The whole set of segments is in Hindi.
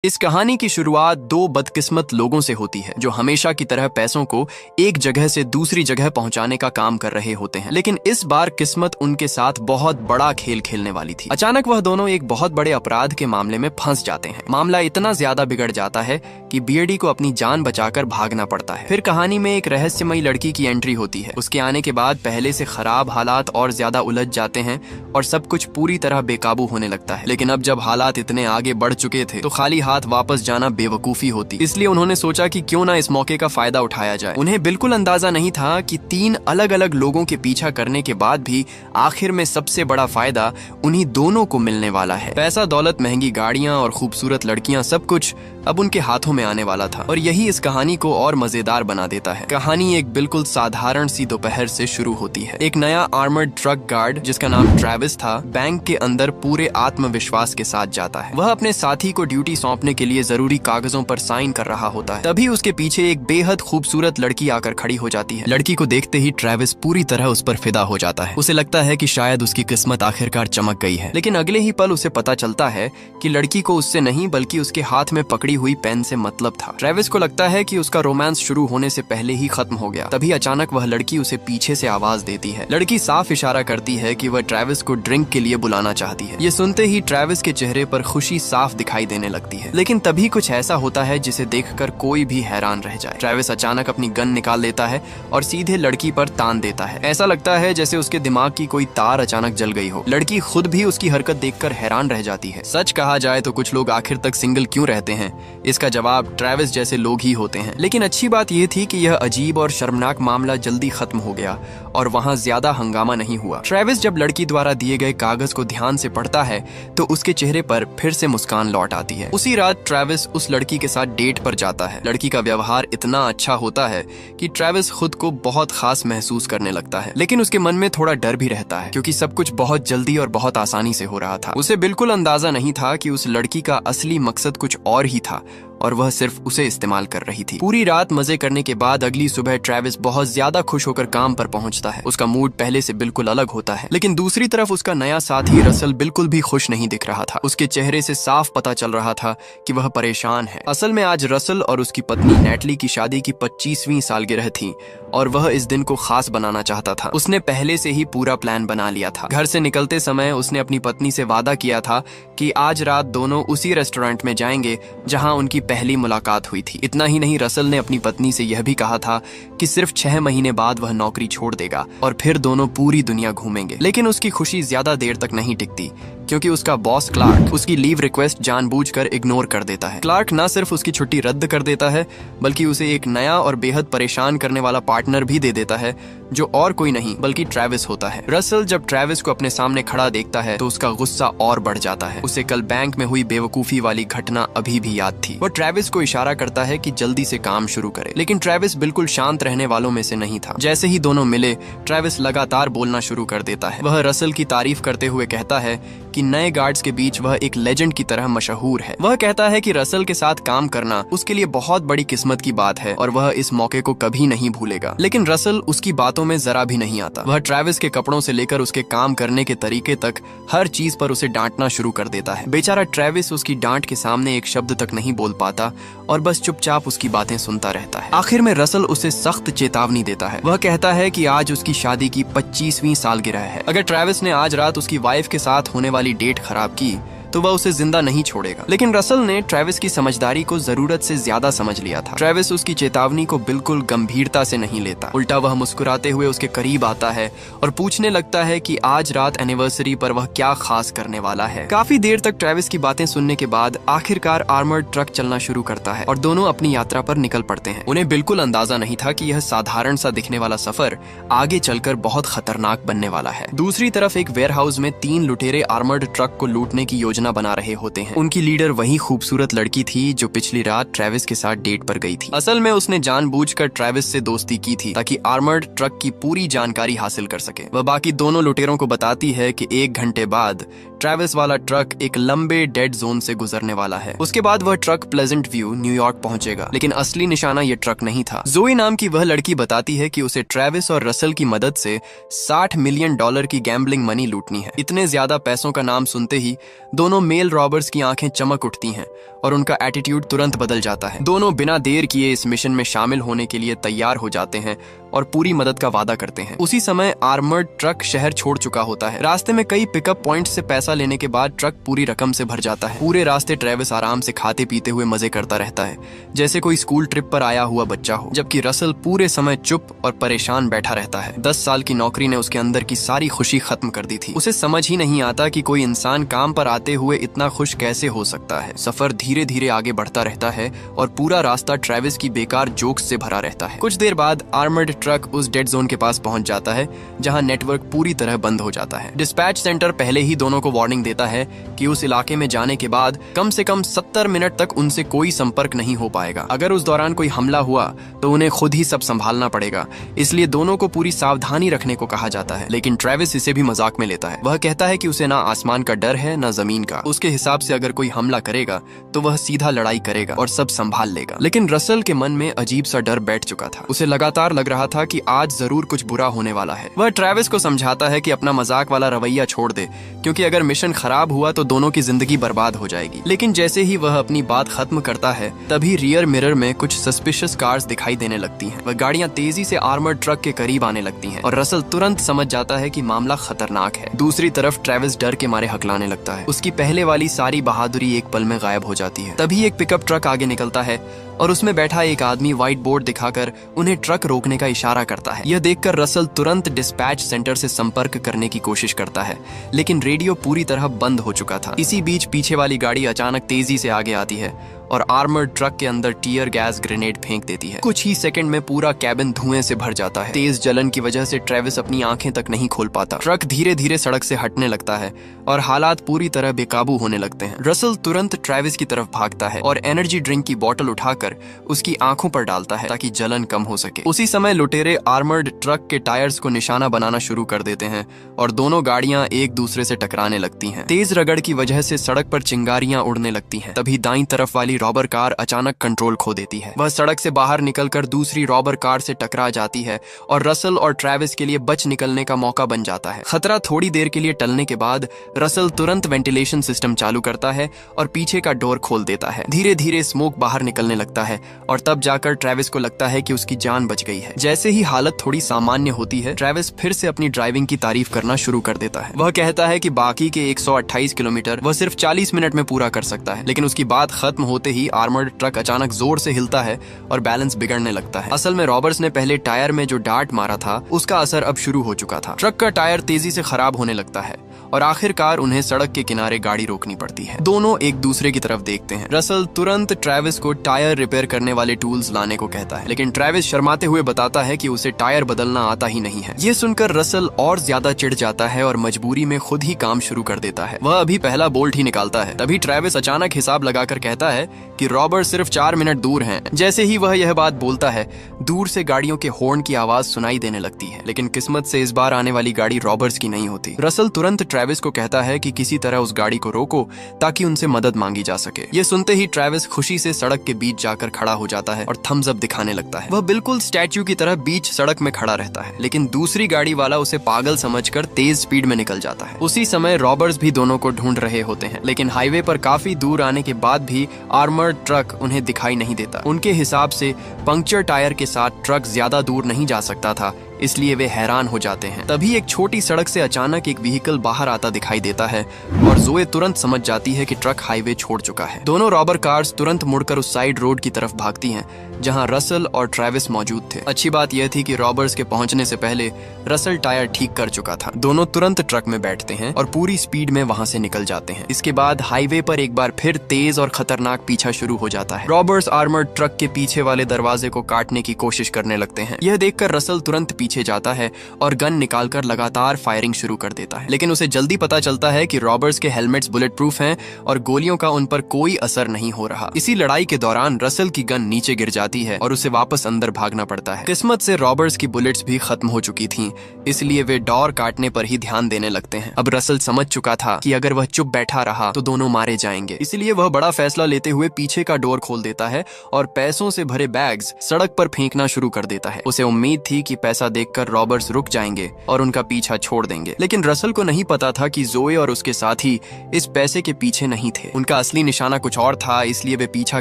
इस कहानी की शुरुआत दो बदकिस्मत लोगों से होती है जो हमेशा की तरह पैसों को एक जगह से दूसरी जगह पहुंचाने का काम कर रहे होते हैं। लेकिन इस बार किस्मत उनके साथ बहुत बड़ा खेल खेलने वाली थी। अचानक वह दोनों एक बहुत बड़े अपराध के मामले में फंस जाते हैं। मामला इतना ज्यादा बिगड़ जाता है कि बीयर्डी को अपनी जान बचाकर भागना पड़ता है। फिर कहानी में एक रहस्यमयी लड़की की एंट्री होती है। उसके आने के बाद पहले से खराब हालात और ज्यादा उलझ जाते हैं और सब कुछ पूरी तरह बेकाबू होने लगता है। लेकिन अब जब हालात इतने आगे बढ़ चुके थे तो खाली हाथ वापस जाना बेवकूफी होती, इसलिए उन्होंने सोचा कि क्यों ना इस मौके का फायदा उठाया जाए। उन्हें बिल्कुल अंदाजा नहीं था कि 3 अलग अलग लोगों के पीछा करने के बाद भी आखिर में सबसे बड़ा फायदा उन्हीं दोनों को मिलने वाला है। पैसा, दौलत, महंगी गाड़ियां और खूबसूरत लड़कियां, सब कुछ अब उनके हाथों में आने वाला था। और यही इस कहानी को और मजेदार बना देता है। कहानी एक बिल्कुल साधारण सी दोपहर से शुरू होती है। एक नया आर्मर्ड ट्रक गार्ड जिसका नाम ट्रेविस था, बैंक के अंदर पूरे आत्मविश्वास के साथ जाता है। वह अपने साथी को ड्यूटी सौंपने के लिए जरूरी कागजों पर साइन कर रहा होता है। तभी उसके पीछे एक बेहद खूबसूरत लड़की आकर खड़ी हो जाती है। लड़की को देखते ही ट्रेविस पूरी तरह उस पर फिदा हो जाता है। उसे लगता है कि शायद उसकी किस्मत आखिरकार चमक गई है। लेकिन अगले ही पल उसे पता चलता है कि लड़की को उससे नहीं बल्कि उसके हाथ में पकड़ी हुई पेन से मतलब था। ट्रेविस को लगता है कि उसका रोमांस शुरू होने से पहले ही खत्म हो गया। तभी अचानक वह लड़की उसे पीछे से आवाज देती है। लड़की साफ इशारा करती है कि वह ट्रेविस को ड्रिंक के लिए बुलाना चाहती है। ये सुनते ही ट्रेविस के चेहरे पर खुशी साफ दिखाई देने लगती है। लेकिन तभी कुछ ऐसा होता है जिसे देखकर कोई भी हैरान रह जाए। ट्रेविस अचानक अपनी गन निकाल लेता है और सीधे लड़की पर तान देता है। ऐसा लगता है जैसे उसके दिमाग की कोई तार अचानक जल गई हो। लड़की खुद भी उसकी हरकत देखकर हैरान रह जाती है। सच कहा जाए तो कुछ लोग आखिर तक सिंगल क्यों रहते हैं, इसका जवाब ट्रेविस जैसे लोग ही होते हैं। लेकिन अच्छी बात यह थी कि यह अजीब और शर्मनाक मामला जल्दी खत्म हो गया और वहां ज्यादा हंगामा नहीं हुआ। ट्रेविस जब लड़की द्वारा दिए गए कागज को ध्यान से पढ़ता है तो उसके चेहरे पर फिर से मुस्कान लौट आती है। उसी रात ट्रेविस उस लड़की के साथ डेट पर जाता है। लड़की का व्यवहार इतना अच्छा होता है कि ट्रेविस खुद को बहुत खास महसूस करने लगता है। लेकिन उसके मन में थोड़ा डर भी रहता है क्योंकि सब कुछ बहुत जल्दी और बहुत आसानी से हो रहा था। उसे बिल्कुल अंदाजा नहीं था कि उस लड़की का असली मकसद कुछ और ही था और वह सिर्फ उसे इस्तेमाल कर रही थी। पूरी रात मजे करने के बाद अगली सुबह ट्रेविस बहुत ज्यादा खुश होकर काम पर पहुंचता है। उसका मूड पहले से बिल्कुल अलग होता है। लेकिन दूसरी तरफ उसका नया साथी रसल बिल्कुल भी खुश नहीं दिख रहा था। उसके चेहरे से साफ पता चल रहा था कि वह परेशान है। असल में आज रसल और उसकी पत्नी नैटली की शादी की 25वीं सालगिरह थी और वह इस दिन को खास बनाना चाहता था। उसने पहले से ही पूरा प्लान बना लिया था। घर से निकलते समय उसने अपनी पत्नी से वादा किया था कि आज रात दोनों उसी रेस्टोरेंट में जाएंगे जहां उनकी पहली मुलाकात हुई थी। इतना ही नहीं, रसल ने अपनी पत्नी से यह भी कहा था कि सिर्फ 6 महीने बाद वह नौकरी छोड़ देगा और फिर दोनों पूरी दुनिया घूमेंगे। लेकिन उसकी खुशी ज्यादा देर तक नहीं टिकती क्योंकि उसका बॉस क्लार्क उसकी लीव रिक्वेस्ट जानबूझकर इग्नोर कर देता है। क्लार्क न सिर्फ उसकी छुट्टी रद्द कर देता है बल्कि उसे एक नया और बेहद परेशान करने वाला पार्टनर भी दे देता है जो और कोई नहीं बल्कि ट्रेविस होता है। रसल जब ट्रेविस को अपने सामने खड़ा देखता है तो उसका गुस्सा और बढ़ जाता है। उसे कल बैंक में हुई बेवकूफी वाली घटना अभी भी याद थी। वह ट्रेविस को इशारा करता है कि जल्दी से काम शुरू करे। लेकिन ट्रेविस बिल्कुल शांत रहने वालों में से नहीं था। जैसे ही दोनों मिले, ट्रेविस लगातार बोलना शुरू कर देता है। वह रसल की तारीफ करते हुए कहता है कि नए गार्ड्स के बीच वह एक लेजेंड की तरह मशहूर है। वह कहता है कि रसल के साथ काम करना उसके लिए बहुत बड़ी किस्मत की बात है और वह इस मौके को कभी नहीं भूलेगा। लेकिन रसल उसकी बातों में जरा भी नहीं आता। वह ट्रेविस के कपड़ों से लेकर उसके काम करने के तरीके तक हर चीज पर उसे डांटना शुरू कर देता है। बेचारा ट्रेविस उसकी डांट के सामने एक शब्द तक नहीं बोल पाता और बस चुपचाप उसकी बातें सुनता रहता है। आखिर में रसल उसे सख्त चेतावनी देता है। वह कहता है कि आज उसकी शादी की 25वीं सालगिरह है। अगर ट्रेविस ने आज रात उसकी वाइफ के साथ होने वाली डेट खराब की तो वह उसे जिंदा नहीं छोड़ेगा। लेकिन रसल ने ट्रेविस की समझदारी को जरूरत से ज्यादा समझ लिया था। ट्रेविस उसकी चेतावनी को बिल्कुल गंभीरता से नहीं लेता। उल्टा वह मुस्कुराते हुए उसके करीब आता है और पूछने लगता है कि आज रात एनिवर्सरी पर वह क्या खास करने वाला है। काफी देर तक ट्रेविस की बातें सुनने के बाद आखिरकार आर्मर्ड ट्रक चलना शुरू करता है और दोनों अपनी यात्रा पर निकल पड़ते हैं। उन्हें बिल्कुल अंदाजा नहीं था कि यह साधारण सा दिखने वाला सफर आगे चलकर बहुत खतरनाक बनने वाला है। दूसरी तरफ एक वेयरहाउस में 3 लुटेरे आर्मर्ड ट्रक को लूटने की योजना बना रहे होते हैं। उनकी लीडर वही खूबसूरत लड़की थी जो पिछली रात ट्रेविस के साथ डेट पर गई थी। असल में उसने जानबूझकर ट्रेविस से दोस्ती की थी ताकि आर्मर्ड ट्रक की पूरी जानकारी हासिल कर सके। वह बाकी दोनों लुटेरों को बताती है कि 1 घंटे बाद ट्रेविस वाला ट्रक एक लंबे डेड जोन से गुजरने वाला है। उसके बाद वह ट्रक प्लेजेंट व्यू न्यूयॉर्क पहुंचेगा। लेकिन असली निशाना यह ट्रक नहीं था। जोई नाम की वह लड़की बताती है कि उसे ट्रेविस और रसल की मदद से $60 मिलियन की गैम्बलिंग मनी लूटनी है। इतने ज्यादा पैसों का नाम सुनते ही दोनों दोनों मेल रॉबर्स की आंखें चमक उठती हैं और उनका एटीट्यूड तुरंत बदल जाता है। दोनों बिना देर किए इस मिशन में शामिल होने के लिए तैयार हो जाते हैं और पूरी मदद का वादा करते हैं। उसी समय आर्मर्ड ट्रक शहर छोड़ चुका होता है। रास्ते में कई पिकअप पॉइंट्स से पैसा लेने के बाद ट्रक पूरी रकम से भर जाता है। पूरे रास्ते ट्रेविस आराम से खाते पीते हुए मजे करता रहता है, जैसे कोई स्कूल ट्रिप पर आया हुआ बच्चा हो, जबकि रसल पूरे समय चुप और परेशान बैठा रहता है। 10 साल की नौकरी ने उसके अंदर की सारी खुशी खत्म कर दी थी। उसे समझ ही नहीं आता कि कोई इंसान काम पर आते हुए इतना खुश कैसे हो सकता है। सफर धीरे धीरे आगे बढ़ता रहता है और पूरा रास्ता ट्रेविस की बेकार जोक्स से भरा रहता है। कुछ देर बाद आर्मर्ड ट्रक उस डेड जोन के पास पहुंच जाता है जहां नेटवर्क पूरी तरह बंद हो जाता है। डिस्पैच सेंटर पहले ही दोनों को वार्निंग देता है कि उस इलाके में जाने के बाद कम से कम 70 मिनट तक उनसे कोई संपर्क नहीं हो पाएगा। अगर उस दौरान कोई हमला हुआ तो उन्हें खुद ही सब संभालना पड़ेगा, इसलिए दोनों को पूरी सावधानी रखने को कहा जाता है। लेकिन ट्रेविस इसे भी मजाक में लेता है। वह कहता है कि उसे ना आसमान का डर है ना जमीन का। उसके हिसाब से अगर कोई हमला करेगा तो वह सीधा लड़ाई करेगा और सब संभाल लेगा। लेकिन रसल के मन में अजीब सा डर बैठ चुका था। उसे लगातार लग रहा था कि आज जरूर कुछ बुरा होने वाला है। वह ट्रेविस को समझाता है कि अपना मजाक वाला रवैया छोड़ दे, क्योंकि अगर मिशन खराब हुआ तो दोनों की जिंदगी बर्बाद हो जाएगी। लेकिन जैसे ही वह अपनी बात खत्म करता है तभी रियर मिरर में कुछ सस्पिशियस कार्स दिखाई देने लगती हैं। वह गाड़ियां तेजी से आर्मर्ड ट्रक के करीब आने लगती हैं और रसल तुरंत समझ जाता है कि मामला खतरनाक है। दूसरी तरफ ट्रेविस डर के मारे हकलाने लगता है। उसकी पहले वाली सारी बहादुरी एक पल में गायब हो जाती है। तभी एक पिकअप ट्रक आगे निकलता है और उसमें बैठा एक आदमी व्हाइट बोर्ड दिखाकर उन्हें ट्रक रोकने का इशारा करता है। यह देखकर रसल तुरंत डिस्पैच सेंटर से संपर्क करने की कोशिश करता है, लेकिन रेडियो पूरी तरह बंद हो चुका था। इसी बीच पीछे वाली गाड़ी अचानक तेजी से आगे आती है और आर्मर्ड ट्रक के अंदर टीयर गैस ग्रेनेड फेंक देती है। कुछ ही सेकंड में पूरा कैबिन धुएं से भर जाता है। तेज जलन की वजह से ट्रेविस अपनी आंखें तक नहीं खोल पाता। ट्रक धीरे धीरे सड़क से हटने लगता है और हालात पूरी तरह बेकाबू होने लगते हैं। रसल तुरंत ट्रेविस की तरफ भागता है और एनर्जी ड्रिंक की बोतल उठाकर उसकी आंखों पर डालता है ताकि जलन कम हो सके। उसी समय लुटेरे आर्मर्ड ट्रक के टायर्स को निशाना बनाना शुरू कर देते हैं और दोनों गाड़ियां एक दूसरे से टकराने लगती हैं। तेज रगड़ की वजह से सड़क पर चिंगारियां उड़ने लगती हैं। तभी दाईं तरफ वाली रॉबर कार अचानक कंट्रोल खो देती है। वह सड़क से बाहर निकलकर दूसरी रॉबर कार से टकरा जाती है और रसल और ट्रेविस के लिए बच निकलने का मौका बन जाता है। खतरा थोड़ी देर के लिए टलने के बाद रसल तुरंत वेंटिलेशन सिस्टम चालू करता है और पीछे का डोर खोल देता है। धीरे धीरे स्मोक बाहर निकलने लगता है और तब जाकर ट्रेविस को लगता है कि उसकी जान बच गई है। जैसे ही हालत थोड़ी सामान्य होती है, ट्रेविस फिर से अपनी ड्राइविंग की तारीफ करना शुरू कर देता है। वह कहता है कि बाकी के 128 किलोमीटर वह सिर्फ 40 मिनट में पूरा कर सकता है। लेकिन उसकी बात खत्म होते ही आर्मर्ड ट्रक अचानक जोर से हिलता है और बैलेंस बिगड़ने लगता है। असल में रॉबर्स ने पहले टायर में जो डार्ट मारा था उसका असर अब शुरू हो चुका था। ट्रक का टायर तेजी से खराब होने लगता है और आखिरकार उन्हें सड़क के किनारे गाड़ी रोकनी पड़ती है। दोनों एक दूसरे की तरफ देखते हैं। रसल तुरंत ट्रेविस को टायर रिपेयर करने वाले टूल्स लाने को कहता है, लेकिन ट्रेविस शर्माते हुए बताता है कि उसे टायर बदलना आता ही नहीं है। ये सुनकर रसल और ज्यादा चिढ़ जाता है और मजबूरी में खुद ही काम शुरू कर देता है। वह अभी पहला बोल्ट ही निकालता है, तभी ट्रेविस अचानक हिसाब लगाकर कहता है कि रॉबर्ट सिर्फ 4 मिनट दूर हैं। जैसे ही वह यह बात बोलता है, दूर से गाड़ियों के हॉर्न की आवाज सुनाई देने लगती है, लेकिन किस्मत से इस बार आने वाली गाड़ी रॉबर्ट्स की नहीं होती। रसल तुरंत ट्रेविस को कहता है कि किसी तरह उस गाड़ी को रोको ताकि उनसे मदद मांगी जा सके। ये सुनते ही ट्रेविस खुशी से सड़क के बीच जाकर खड़ा हो जाता है और थम्स अप दिखाने लगता है। वह बिल्कुल स्टैच्यू की तरह बीच सड़क में खड़ा रहता है, लेकिन दूसरी गाड़ी वाला उसे पागल समझकर तेज स्पीड में निकल जाता है। उसी समय रॉबर्ट्स भी दोनों को ढूंढ रहे होते हैं, लेकिन हाईवे पर काफी दूर आने के बाद भी आर्मर्ड ट्रक उन्हें दिखाई नहीं देता। उनके हिसाब से पंक्चर टायर के साथ ट्रक ज्यादा दूर नहीं जा सकता था, इसलिए वे हैरान हो जाते हैं। तभी एक छोटी सड़क से अचानक एक व्हीकल बाहर आता दिखाई देता है और जोए तुरंत समझ जाती है कि ट्रक हाईवे छोड़ चुका है। दोनों रॉबर कार्स तुरंत मुड़कर उस साइड रोड की तरफ भागती हैं जहां रसल और ट्रेविस मौजूद थे। अच्छी बात यह थी कि रॉबर्स के पहुंचने से पहले रसल टायर ठीक कर चुका था। दोनों तुरंत ट्रक में बैठते हैं और पूरी स्पीड में वहां से निकल जाते हैं। इसके बाद हाईवे पर एक बार फिर तेज और खतरनाक पीछा शुरू हो जाता है। रॉबर्स आर्मर्ड ट्रक के पीछे वाले दरवाजे को काटने की कोशिश करने लगते हैं। यह देखकर रसल तुरंत पीछे जाता है और गन निकालकर लगातार फायरिंग शुरू कर देता है, लेकिन उसे जल्दी पता चलता है कि रॉबर्स के हेलमेट्स बुलेट प्रूफ हैं और गोलियों का उन पर कोई असर नहीं हो रहा। इसी लड़ाई के दौरान रसल की गन नीचे गिर जाती है और उसे वापस अंदर भागना पड़ता है। किस्मत से रॉबर्ट्स की बुलेट्स भी खत्म हो चुकी थीं, इसलिए वे डोर काटने पर ही ध्यान देने लगते हैं। अब रसल समझ चुका था कि अगर वह चुप बैठा रहा तो दोनों मारे जाएंगे, इसलिए वह बड़ा फैसला लेते हुए पीछे का डोर खोल देता है और पैसों से भरे बैग्स सड़क पर फेंकना शुरू कर देता है। उसे उम्मीद थी कि पैसा देखकर रॉबर्स रुक जाएंगे और उनका पीछा छोड़ देंगे। लेकिन रसल को नहीं पता था कि जोए और उसके साथी इस पैसे के पीछे नहीं थे। उनका असली निशाना कुछ और था, इसलिए वे पीछा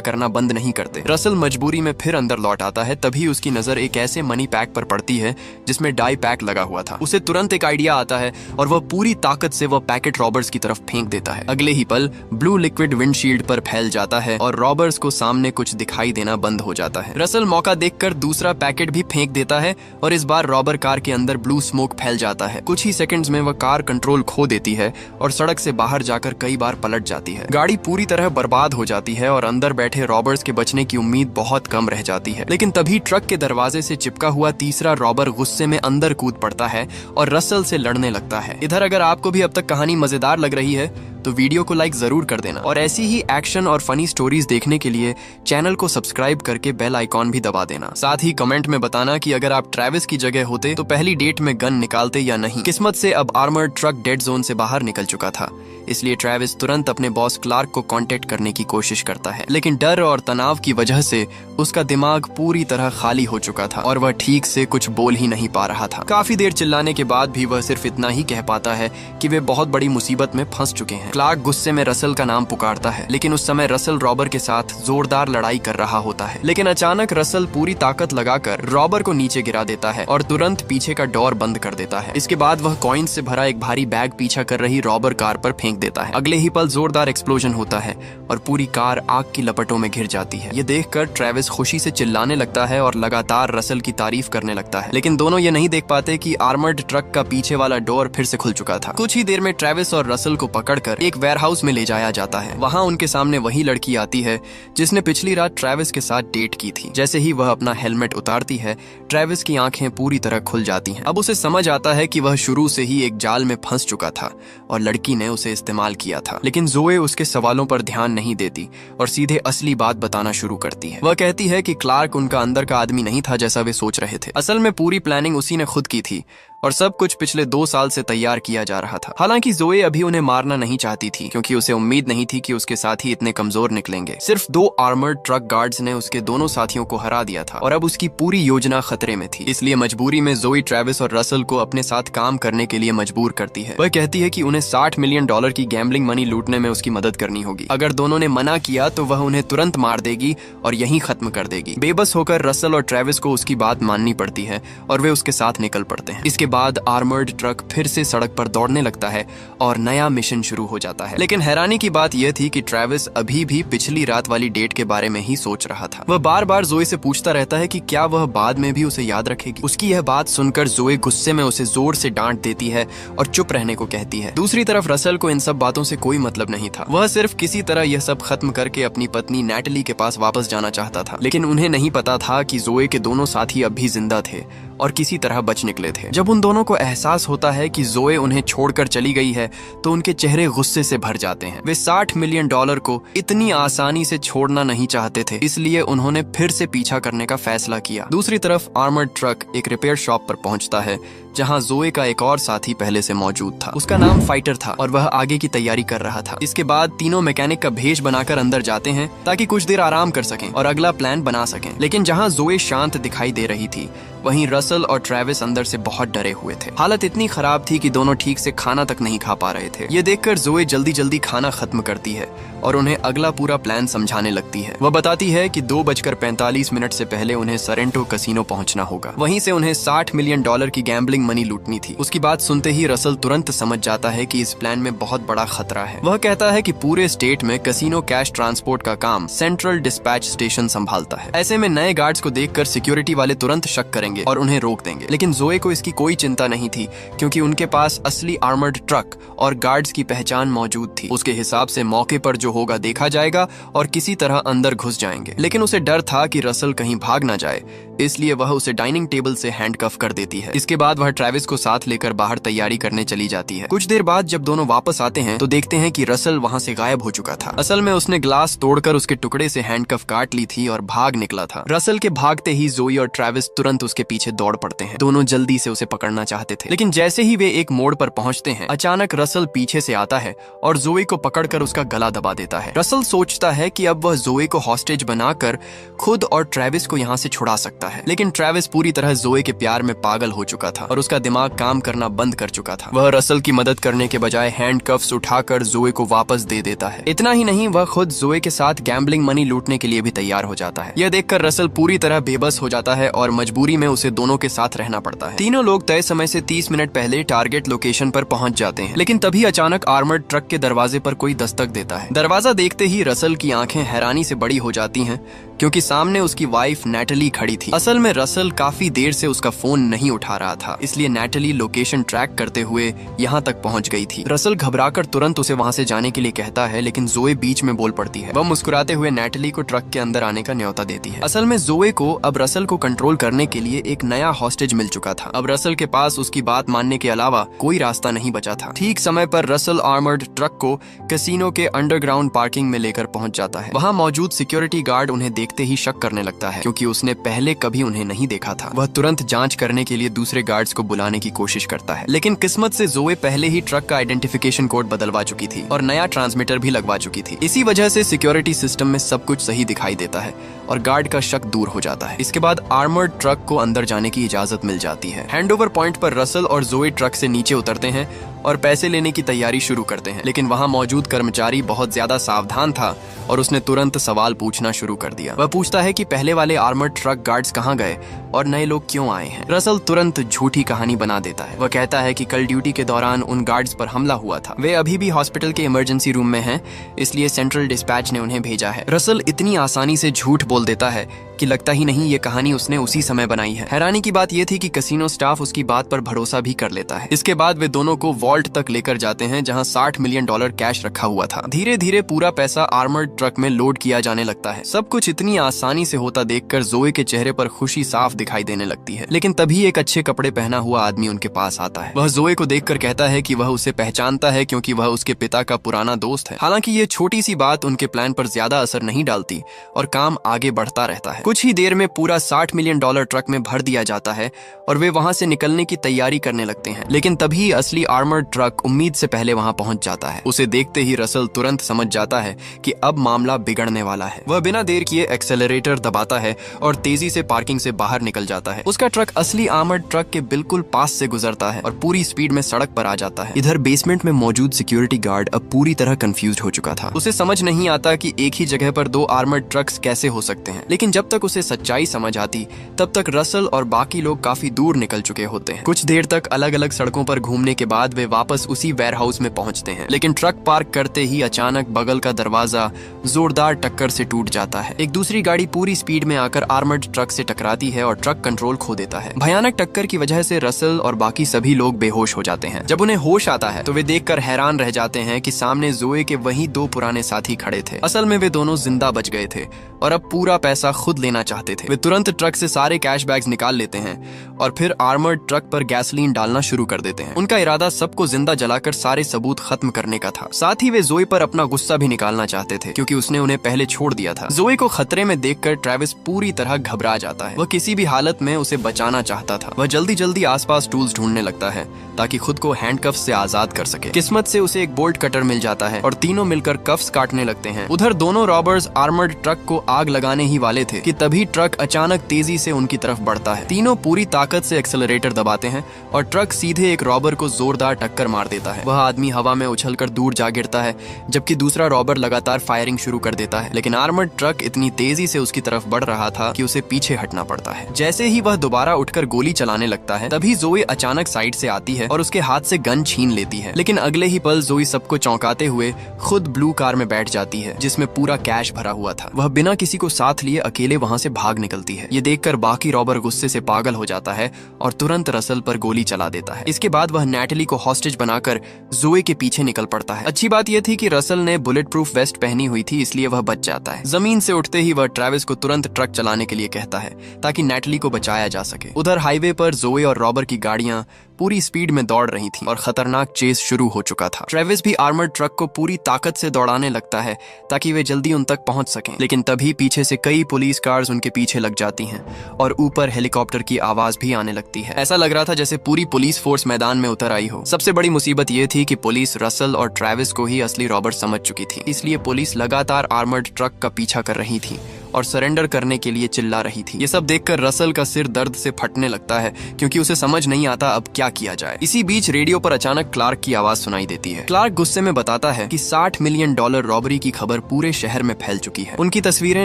करना बंद नहीं करते। रसल मजबूरी में फिर अंदर लौट आता है। तभी उसकी नजर एक ऐसे मनी पैक पर पड़ती है जिसमें डाई पैक लगा हुआ था। उसे तुरंत एक आइडिया आता है और वह पूरी ताकत से वह पैकेट रॉबर्स की तरफ फेंक देता है। अगले ही पल ब्लू लिक्विड विंडशील्ड पर फैल जाता है और रॉबर्स को सामने कुछ दिखाई देना बंद हो जाता है। रसल मौका देखकर दूसरा पैकेट भी फेंक देता है और इस बार रॉबर कार के अंदर ब्लू स्मोक फैल जाता है। कुछ ही सेकंड्स में वह कार कंट्रोल खो देती है और सड़क से बाहर जाकर कई बार पलट जाती है। गाड़ी पूरी तरह बर्बाद हो जाती है और अंदर बैठे रॉबर्स के बचने की उम्मीद बहुत कम रह जाती है। लेकिन तभी ट्रक के दरवाजे से चिपका हुआ तीसरा रॉबर गुस्से में अंदर कूद पड़ता है और रसल से लड़ने लगता है। इधर अगर आपको भी अब तक कहानी मजेदार लग रही है तो वीडियो को लाइक जरूर कर देना और ऐसी ही एक्शन और फनी स्टोरीज देखने के लिए चैनल को सब्सक्राइब करके बेल आइकॉन भी दबा देना। साथ ही कमेंट में बताना कि अगर आप ट्रेविस की जगह होते तो पहली डेट में गन निकालते या नहीं। किस्मत से अब आर्मर्ड ट्रक डेड जोन से बाहर निकल चुका था, इसलिए ट्रेविस तुरंत अपने बॉस क्लार्क को कांटेक्ट करने की कोशिश करता है। लेकिन डर और तनाव की वजह से उसका दिमाग पूरी तरह खाली हो चुका था और वह ठीक से कुछ बोल ही नहीं पा रहा था। काफी देर चिल्लाने के बाद भी वह सिर्फ इतना ही कह पाता है कि वे बहुत बड़ी मुसीबत में फंस चुके हैं। क्लार्क गुस्से में रसल का नाम पुकारता है, लेकिन उस समय रसल रॉबर के साथ जोरदार लड़ाई कर रहा होता है। लेकिन अचानक रसल पूरी ताकत लगाकर रॉबर को नीचे गिरा देता है और तुरंत पीछे का डोर बंद कर देता है। इसके बाद वह कॉइन्स से भरा एक भारी बैग पीछा कर रही रॉबर कार पर फेंक देता है। अगले ही पल जोरदार एक्सप्लोजन होता है और पूरी कार आग की लपटों में घिर जाती है। ये देखकर ट्रेविस खुशी से चिल्लाने लगता है और लगातार रसल की तारीफ करने लगता है। लेकिन दोनों ये नहीं देख पाते कि आर्मर्ड ट्रक का पीछे वाला डोर फिर से खुल चुका था। कुछ ही देर में ट्रेविस और रसल को पकड़कर एक वेयरहाउस में ले जाया जाता है। वहाँ उनके सामने वही लड़की आती है जिसने पिछली रात ट्रेविस के साथ डेट की थी। जैसे ही वह अपना हेलमेट उतारती है, ट्रेविस की आंखें पूरी तरह खुल जाती हैं। अब उसे समझ आता है कि वह शुरू से ही एक जाल में फंस चुका था और लड़की ने उसे इस्तेमाल किया था। लेकिन जोए उसके सवालों पर ध्यान नहीं देती और सीधे असली बात बताना शुरू करती है। वह कहती है कि क्लार्क उनका अंदर का आदमी नहीं था जैसा वे सोच रहे थे। असल में पूरी प्लानिंग उसी ने खुद की थी और सब कुछ पिछले 2 साल से तैयार किया जा रहा था। हालांकि जोए अभी उन्हें मारना नहीं चाहती थी क्योंकि उसे उम्मीद नहीं थी कि उसके साथी इतने कमजोर निकलेंगे। सिर्फ 2 आर्मर्ड ट्रक गार्ड्स ने उसके दोनों साथियों को हरा दिया था और अब उसकी पूरी योजना खतरे में थी। इसलिए मजबूरी में जोई ट्रेविस और रसल को अपने साथ काम करने के लिए मजबूर करती है। वह कहती है कि उन्हें $60 मिलियन की गैम्बलिंग मनी लूटने में उसकी मदद करनी होगी। अगर दोनों ने मना किया तो वह उन्हें तुरंत मार देगी और यहीं खत्म कर देगी। बेबस होकर रसल और ट्रेविस को उसकी बात माननी पड़ती है और वे उसके साथ निकल पड़ते हैं। इसके बाद आर्मर्ड ट्रक फिर से सड़क पर दौड़ने लगता है और नया मिशन शुरू हो जाता है। लेकिन हैरानी की बात यह थी कि ट्रेविस अभी भी पिछली रात वाली डेट के बारे में ही सोच रहा था। वह बार बार जोए से पूछता रहता है कि क्या वह बाद में भी उसे याद रखेगी। उसकी यह बात सुनकर जोए गुस्से में उसे जोर से डांट देती है और चुप रहने को कहती है। दूसरी तरफ रसल को इन सब बातों से कोई मतलब नहीं था। वह सिर्फ किसी तरह यह सब खत्म करके अपनी पत्नी नैटली के पास वापस जाना चाहता था। लेकिन उन्हें नहीं पता था कि जोए के दोनों साथी अब भी जिंदा थे और किसी तरह बच निकले थे। जब उन दोनों को एहसास होता है कि जोए उन्हें छोड़कर चली गई है तो उनके चेहरे गुस्से से भर जाते हैं। वे $60 मिलियन को इतनी आसानी से छोड़ना नहीं चाहते थे, इसलिए उन्होंने फिर से पीछा करने का फैसला किया। दूसरी तरफ आर्मर्ड ट्रक एक रिपेयर शॉप पर पहुंचता है जहां जोए का एक और साथी पहले से मौजूद था। उसका नाम फाइटर था और वह आगे की तैयारी कर रहा था। इसके बाद तीनों मैकेनिक का भेष बनाकर अंदर जाते हैं ताकि कुछ देर आराम कर सकें और अगला प्लान बना सकें। लेकिन जहां जोए शांत दिखाई दे रही थी, वहीं रसल और ट्रेविस अंदर से बहुत डरे हुए थे। हालत इतनी खराब थी कि दोनों ठीक से खाना तक नहीं खा पा रहे थे। ये देखकर जोए जल्दी जल्दी खाना खत्म करती है और उन्हें अगला पूरा प्लान समझाने लगती है। वह बताती है कि 2:45 से पहले उन्हें सरेंटो कसिनो पहुंचना होगा। वहीं से उन्हें $60 मिलियन की गैम्बलिंग मनी लूटनी थी। उसकी बात सुनते ही रसल तुरंत समझ जाता है कि इस प्लान में बहुत बड़ा खतरा है। वह कहता है कि पूरे स्टेट में कसिनो कैश ट्रांसपोर्ट का काम सेंट्रल डिस्पैच स्टेशन संभालता है। ऐसे में नए गार्ड्स को देखकर सिक्योरिटी वाले तुरंत शक करेंगे और उन्हें रोक देंगे। लेकिन जोए को इसकी कोई चिंता नहीं थी क्योंकि उनके पास असली आर्मर्ड ट्रक और गार्ड्स की पहचान मौजूद थी। उसके हिसाब से मौके पर जो होगा देखा जाएगा और किसी तरह अंदर घुस जाएंगे। लेकिन उसे डर था कि रसल कहीं भाग ना जाए, इसलिए वह उसे डाइनिंग टेबल से हैंडकफ कर देती है। इसके बाद वह वह ट्रेविस को साथ लेकर बाहर तैयारी करने चली जाती है। कुछ देर बाद जब दोनों वापस आते हैं तो देखते हैं कि रसल वहाँ से गायब हो चुका था। असल में उसने ग्लास तोड़कर उसके टुकड़े से हैंडकफ काट ली थी और भाग निकला था। रसल के भागते ही जोई और ट्रेविस तुरंत उसके पीछे दौड़ पड़ते हैं। दोनों जल्दी से उसे पकड़ना चाहते थे, लेकिन जैसे ही वे एक मोड़ पर पहुंचते हैं अचानक रसल पीछे से आता है और जोई को पकड़कर उसका गला दबा देता है। रसल सोचता है कि अब वह जोई को हॉस्टेज बनाकर खुद और ट्रेविस को यहाँ से छुड़ा सकता है, लेकिन ट्रेविस पूरी तरह जोई के प्यार में पागल हो चुका था और उसका दिमाग काम करना बंद कर चुका था। वह रसल की मदद करने के बजाय हैंडकफ्स उठाकर जोई को वापस दे देता है। इतना ही नहीं, वह खुद जोई के साथ गैम्बलिंग मनी लूटने के लिए भी तैयार हो जाता है। यह देखकर रसल पूरी तरह बेबस हो जाता है और मजबूरी में उसे दोनों के साथ रहना पड़ता है। तीनों लोग तय समय से 30 मिनट पहले टारगेट लोकेशन पर पहुंच जाते हैं, लेकिन तभी अचानक आर्मर्ड ट्रक के दरवाजे पर कोई दस्तक देता है। दरवाजा देखते ही रसल की आंखें हैरानी से बड़ी हो जाती हैं क्योंकि सामने उसकी वाइफ नैटली खड़ी थी। असल में रसल काफी देर से उसका फोन नहीं उठा रहा था, इसलिए नैटली लोकेशन ट्रैक करते हुए यहाँ तक पहुंच गई थी। रसल घबराकर तुरंत उसे वहाँ से जाने के लिए कहता है, लेकिन जोए बीच में बोल पड़ती है। वह मुस्कुराते हुए नैटली को ट्रक के अंदर आने का न्योता देती है। असल में जोए को अब रसल को कंट्रोल करने के लिए एक नया हॉस्टेज मिल चुका था। अब रसल के पास उसकी बात मानने के अलावा कोई रास्ता नहीं बचा था। ठीक समय पर रसल आर्मर्ड ट्रक को कैसीनो के अंडरग्राउंड पार्किंग में लेकर पहुंच जाता है। वहाँ मौजूद सिक्योरिटी गार्ड उन्हें देखते ही शक करने लगता है क्योंकि उसने पहले कभी उन्हें नहीं देखा था। वह तुरंत जांच करने के लिए दूसरे गार्ड्स को बुलाने की कोशिश करता है, लेकिन किस्मत से जोए पहले ही ट्रक का आइडेंटिफिकेशन कोड बदलवा चुकी थी और नया ट्रांसमीटर भी लगवा चुकी थी। इसी वजह से सिक्योरिटी सिस्टम में सब कुछ सही दिखाई देता है और गार्ड का शक दूर हो जाता है। इसके बाद आर्मर्ड ट्रक को अंदर जाने की इजाजत मिल जाती है। हैंडओवर पॉइंट पर रसल और जोए ट्रक से नीचे उतरते हैं और पैसे लेने की तैयारी शुरू करते हैं, लेकिन वहां मौजूद कर्मचारी बहुत ज्यादा सावधान था और उसने तुरंत सवाल पूछना शुरू कर दिया। वह पूछता है कि पहले वाले आर्मर्ड ट्रक गार्ड्स कहां गए और नए लोग क्यों आए हैं। रसल तुरंत झूठी कहानी बना देता है। वह कहता है कि कल ड्यूटी के दौरान उन गार्ड्स पर हमला हुआ था। वे अभी भी हॉस्पिटल के इमरजेंसी रूम में हैं, इसलिए सेंट्रल डिस्पैच ने उन्हें भेजा है। रसल इतनी आसानी से झूठ बोल देता है कि लगता ही नहीं ये कहानी उसने उसी समय बनाई है। हैरानी की बात यह थी कि कैसीनो स्टाफ उसकी बात पर भरोसा भी कर लेता है। इसके बाद वे दोनों को वॉल्ट तक लेकर जाते हैं जहां $60 मिलियन कैश रखा हुआ था। धीरे धीरे पूरा पैसा आर्मर्ड ट्रक में लोड किया जाने लगता है। सब कुछ इतनी आसानी से होता देखकर जोए के चेहरे पर खुशी साफ दिखाई देने लगती है, लेकिन तभी एक अच्छे कपड़े पहना हुआ आदमी उनके पास आता है। वह जोए को देखकर कहता है कि वह उसे पहचानता है क्योंकि वह उसके पिता का पुराना दोस्त है। हालांकि ये छोटी सी बात उनके प्लान पर ज्यादा असर नहीं डालती और काम आगे बढ़ता रहता है। कुछ ही देर में पूरा $60 मिलियन ट्रक में भर दिया जाता है और वे वहां से निकलने की तैयारी करने लगते हैं, लेकिन तभी असली आर्मर्ड ट्रक उम्मीद से पहले वहां पहुंच जाता है। उसे देखते ही रसल तुरंत समझ जाता है कि अब मामला बिगड़ने वाला है। वह बिना देर किए एक्सेलरेटर दबाता है और तेजी से पार्किंग से बाहर निकल जाता है। उसका ट्रक असली आर्मर्ड ट्रक के बिल्कुल पास से गुजरता है और पूरी स्पीड में सड़क पर आ जाता है। इधर बेसमेंट में मौजूद सिक्योरिटी गार्ड अब पूरी तरह कंफ्यूज्ड हो चुका था। उसे समझ नहीं आता कि एक ही जगह पर दो आर्मर्ड ट्रक्स कैसे हो सकते हैं, लेकिन जब तक उसे सच्चाई समझ आती तब तक रसल और बाकी लोग काफी दूर निकल चुके होते हैं। कुछ देर तक अलग अलग सड़कों पर घूमने के बाद वे वापस उसी वेयरहाउस में पहुंचते हैं, लेकिन ट्रक पार्क करते ही अचानक बगल का दरवाजा जोरदार टक्कर से टूट जाता है। एक दूसरी गाड़ी पूरी स्पीड में आकर आर्मर्ड ट्रक से टकराती है और ट्रक कंट्रोल खो देता है। भयानक टक्कर की वजह से रसल और बाकी सभी लोग बेहोश हो जाते हैं। जब उन्हें होश आता है तो वे देखकर हैरान रह जाते हैं कि सामने जोए के वही दो पुराने साथी खड़े थे। असल में वे दोनों जिंदा बच गए थे और अब पूरा पैसा खुद लेना चाहते थे। वे तुरंत ट्रक से सारे कैश बैग्स निकाल लेते हैं और फिर आर्मर्ड ट्रक पर गैसोलीन डालना शुरू कर देते हैं। उनका इरादा सबको जिंदा जलाकर सारे सबूत खत्म करने का था। साथ ही वे जोए पर अपना गुस्सा भी निकालना चाहते थे क्योंकि उसने उन्हें पहले छोड़ दिया था। जोए को खतरे में देखकर ट्रेविस पूरी तरह घबरा जाता है। वह किसी भी हालत में उसे बचाना चाहता था। वह जल्दी जल्दी आसपास टूल्स ढूंढने लगता है ताकि खुद को हैंडकफ से आजाद कर सके। किस्मत से उसे एक बोल्ट कटर मिल जाता है और तीनों मिलकर कफ्स काटने लगते हैं। उधर दोनों रॉबर्स आर्मर्ड ट्रक को आग लगाने ही वाले थे कि तभी ट्रक अचानक तेजी से उनकी तरफ बढ़ता है। तीनों पूरी ताकत से एक्सेलरेटर दबाते हैं और ट्रक सीधे एक रॉबर को जोरदार टक्कर मार देता है। वह आदमी हवा में उछलकर दूर जा गिरता है जबकि दूसरा रॉबर लगातार फायरिंग शुरू कर देता है, लेकिन आर्मर्ड ट्रक इतनी तेजी से उसकी तरफ बढ़ रहा था कि उसे पीछे हटना पड़ता है। जैसे ही वह दोबारा उठकर गोली चलाने लगता है तभी जोई अचानक साइड से आती है और उसके हाथ से गन छीन लेती है, लेकिन अगले ही पल जोई सबको चौंकाते हुए खुद ब्लू कार में बैठ जाती है जिसमें पूरा कैश भरा हुआ था। वह बिना किसी को साथ लिए अकेले वहां से भाग निकलती है। ये देखकर बाकी रॉबर गुस्से से पागल हो जाता है और तुरंत रसल पर गोली चला देता है। इसके बाद वह नैटली को हॉस्टेज बनाकर जोए के पीछे निकल पड़ता है। अच्छी बात यह थी कि रसल ने बुलेट प्रूफ वेस्ट पहनी हुई थी, इसलिए वह बच जाता है। जमीन से उठते ही वह ट्रेविस को तुरंत ट्रक चलाने के लिए कहता है ताकि नैटली को बचाया जा सके। उधर हाईवे पर जोए और रॉबर की गाड़ियां पूरी स्पीड में दौड़ रही थीं और खतरनाक चेस शुरू हो चुका था। ट्रेविस भी आर्मर्ड ट्रक को पूरी ताकत से दौड़ाने लगता है ताकि वे जल्दी उन तक पहुंच सकें, लेकिन तभी पीछे से कई पुलिस कार्स उनके पीछे लग जाती हैं और ऊपर हेलीकॉप्टर की आवाज भी आने लगती है। ऐसा लग रहा था जैसे पूरी पुलिस फोर्स मैदान में उतर आई हो। सबसे बड़ी मुसीबत ये थी कि पुलिस रसल और ट्रेविस को ही असली रॉबर समझ चुकी थी, इसलिए पुलिस लगातार आर्मर्ड ट्रक का पीछा कर रही थी और सरेंडर करने के लिए चिल्ला रही थी। ये सब देखकर रसल का सिर दर्द से फटने लगता है क्योंकि उसे समझ नहीं आता अब क्या किया जाए। इसी बीच रेडियो पर अचानक क्लार्क की आवाज सुनाई देती है। क्लार्क गुस्से में बताता है कि $60 मिलियन रॉबरी की खबर पूरे शहर में फैल चुकी है। उनकी तस्वीरें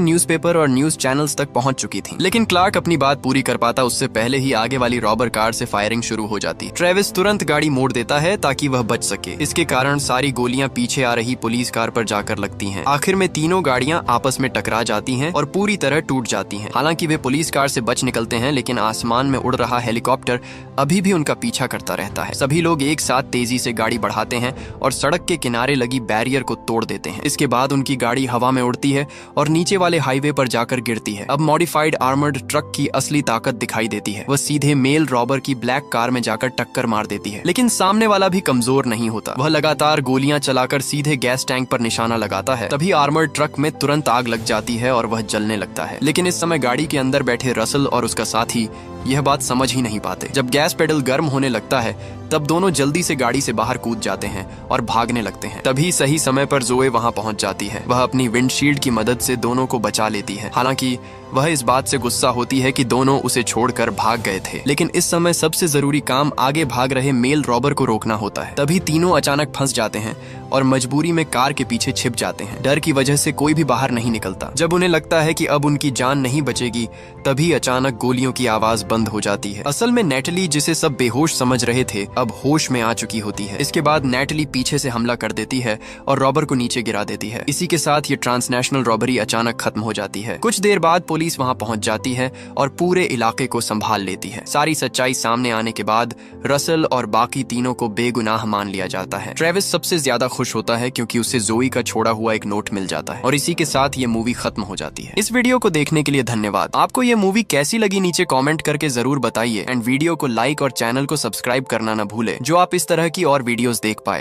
न्यूज़पेपर और न्यूज चैनल्स तक पहुंच चुकी थी, लेकिन क्लार्क अपनी बात पूरी कर पाता उससे पहले ही आगे वाली रॉबर कार से फायरिंग शुरू हो जाती। ट्रेविस तुरंत गाड़ी मोड़ देता है ताकि वह बच सके। इसके कारण सारी गोलियां पीछे आ रही पुलिस कार पर जाकर लगती हैं। आखिर में तीनों गाड़ियां आपस में टकरा जाती हैं और पूरी तरह टूट जाती हैं। हालांकि वे पुलिस कार से बच निकलते हैं, लेकिन आसमान में उड़ रहा हेलीकॉप्टर अभी भी उनका पीछा करता रहता है। सभी लोग एक साथ तेजी से गाड़ी बढ़ाते हैं और सड़क के किनारे लगी बैरियर को तोड़ देते हैं। इसके बाद उनकी गाड़ी हवा में उड़ती है और नीचे वाले हाईवे पर जाकर गिरती है। अब मॉडिफाइड आर्मर्ड ट्रक की असली ताकत दिखाई देती है। वह सीधे मेल रॉबर की ब्लैक कार में जाकर टक्कर मार देती है, लेकिन सामने वाला भी कमजोर नहीं होता। वह लगातार गोलियां चलाकर सीधे गैस टैंक पर निशाना लगाता है। तभी आर्मर्ड ट्रक में तुरंत आग लग जाती है और वह जलने लगता है। लेकिन इस समय गाड़ी के अंदर बैठे रसल और उसका साथी यह बात समझ ही नहीं पाते। जब गैस पेडल गर्म होने लगता है तब दोनों जल्दी से गाड़ी से बाहर कूद जाते हैं और भागने लगते हैं। तभी सही समय पर जोए वहां पहुंच जाती है। वह अपनी विंडशील्ड की मदद से दोनों को बचा लेती है। हालांकि वह इस बात से गुस्सा होती है कि दोनों उसे छोड़कर भाग गए थे, लेकिन इस समय सबसे जरूरी काम आगे भाग रहे मेल रॉबर को रोकना होता है। तभी तीनों अचानक फंस जाते हैं और मजबूरी में कार के पीछे छिप जाते हैं। डर की वजह से कोई भी बाहर नहीं निकलता। जब उन्हें लगता है कि अब उनकी जान नहीं बचेगी, तभी अचानक गोलियों की आवाज बंद हो जाती है। असल में नैटली, जिसे सब बेहोश समझ रहे थे, अब होश में आ चुकी होती है। इसके बाद नैटली पीछे से हमला कर देती है और रॉबर को नीचे गिरा देती है। इसी के साथ ये ट्रांसनेशनल रॉबरी अचानक खत्म हो जाती है। कुछ देर बाद पुलिस वहां पहुंच जाती है और पूरे इलाके को संभाल लेती है। सारी सच्चाई सामने आने के बाद रसल और बाकी तीनों को बेगुनाह मान लिया जाता है। ट्रेविस सबसे ज्यादा खुश होता है क्योंकि उसे जोई का छोड़ा हुआ एक नोट मिल जाता है और इसी के साथ ये मूवी खत्म हो जाती है। इस वीडियो को देखने के लिए धन्यवाद। आपको ये मूवी कैसी लगी नीचे कमेंट करके जरूर बताइए एंड वीडियो को लाइक और चैनल को सब्सक्राइब करना न भूले, जो आप इस तरह की और वीडियोस देख पाए।